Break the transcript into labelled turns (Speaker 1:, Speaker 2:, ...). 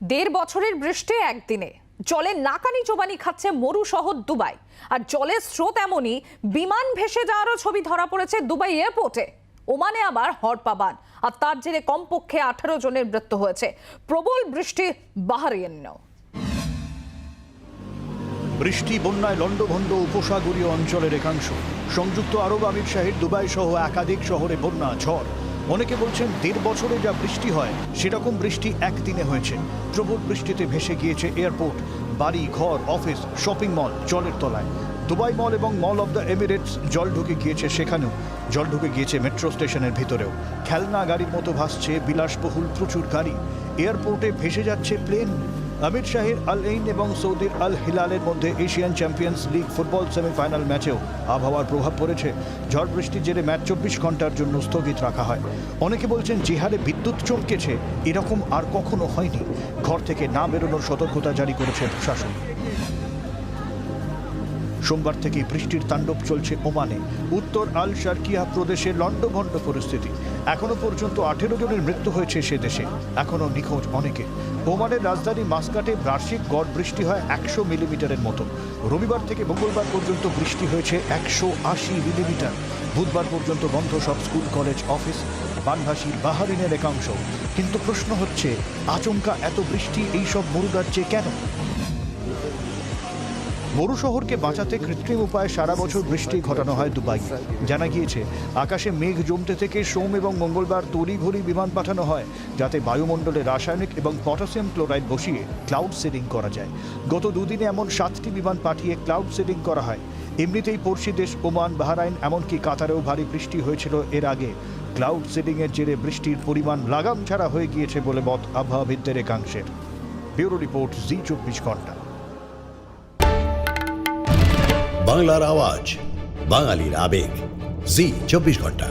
Speaker 1: দেড় বছরের বৃষ্টি একদিনে জলে নাকানি চোবানি খাচ্ছে মরু শহর দুবাই। আর জলের স্রোত এমনই, বিমান ভেসে যাওয়ারও ছবি ধরা পড়েছে দুবাই এয়ারপোর্টে। ওমানে আবার হড়পাবান, আর তার জেরে কমপক্ষে 18 জনের মৃত্যু হয়েছে। প্রবল বৃষ্টি বাহরাইনেও।
Speaker 2: বৃষ্টি বন্যায় লন্ডভন্ড উপসাগরীয় অঞ্চলের একাংশ। সংযুক্ত আরব আমির শাহির দুবাই সহ একাধিক শহরে বন্যা, ঝড়। অনেকে বলছেন দেড় বছরে যা বৃষ্টি হয় সেরকম বৃষ্টি একদিনে হয়েছে। প্রবল বৃষ্টিতে ভেসে গিয়েছে এয়ারপোর্ট, বাড়ি, ঘর, অফিস, শপিং মল জলের তলায়। দুবাই মল এবং মল অব দ্য এমিরেটস জল ঢুকে গিয়েছে, সেখানেও জল ঢুকে গিয়েছে মেট্রো স্টেশনের ভিতরেও। খেলনা গাড়ির মতো ভাসছে বিলাসবহুল প্রচুর গাড়ি। এয়ারপোর্টে ভেসে যাচ্ছে প্লেন। আমির শাহির আল এইন এবং সৌদির আল হিলালের মধ্যে Asian champions league football semifinal ম্যাচেও আবহাওয়ার প্রভাব পড়েছে। ঝড় বৃষ্টির জেরে ম্যাচ 24 ঘন্টার জন্য স্থগিত রাখা হয়। অনেকে বলছেন যে হারে বিদ্যুৎ চমকেছে এরকম আর কখনো হয়নি। ঘর থেকে না বেরোনোর সতর্কতা জারি করেছে প্রশাসন। সোমবার থেকে বৃষ্টির তাণ্ডব চলছে ওমানে। উত্তর আল শারকিয়া প্রদেশে লন্ডভন্ড পরিস্থিতি। এখনো পর্যন্ত 18 জনের মৃত্যু হয়েছে সে দেশে, এখনো নিখোঁজ অনেকে। ওমানের রাজধানী মাস্কাটে বার্ষিক গড় বৃষ্টি হয় 100 মিলিমিটারের মতো। রবিবার থেকে মঙ্গলবার পর্যন্ত বৃষ্টি হয়েছে 180 মিলিমিটার। বুধবার পর্যন্ত বন্ধ সব স্কুল, কলেজ, অফিস। বানভাসী বাহরাইনের একাংশ। কিন্তু প্রশ্ন হচ্ছে, আচমকা এত বৃষ্টি এইসব মরুরাজ্যে কেন? মরু শহরকে বাঁচাতে কৃত্রিম উপায়ে সারা বছর বৃষ্টি ঘটানো হয় দুবাই। জানা গিয়েছে আকাশে মেঘ জমতে থেকে সোম এবং মঙ্গলবার তড়িঘড়ি বিমান পাঠানো হয়, যাতে বায়ুমণ্ডলে রাসায়নিক এবং পটাশিয়াম ক্লোরাইড বসিয়ে ক্লাউড সিডিং করা যায়। গত দুদিনে এমন 7টি বিমান পাঠিয়ে ক্লাউড সিডিং করা হয়। এমনিতেই পড়শি দেশ ওমান, বাহরাইন, এমনকি কাতারেও ভারী বৃষ্টি হয়েছিল এর আগে। ক্লাউড সিডিং এর জেরে বৃষ্টির পরিমাণ লাগাম ছাড়া হয়ে গিয়েছে বলে মত আবহাওয়াবিদদের একাংশের। ব্যুরো রিপোর্ট, জি 24 ঘন্টা।
Speaker 3: বাংলার আওয়াজ, বাঙালির আবেগ, জি 24 ঘন্টা।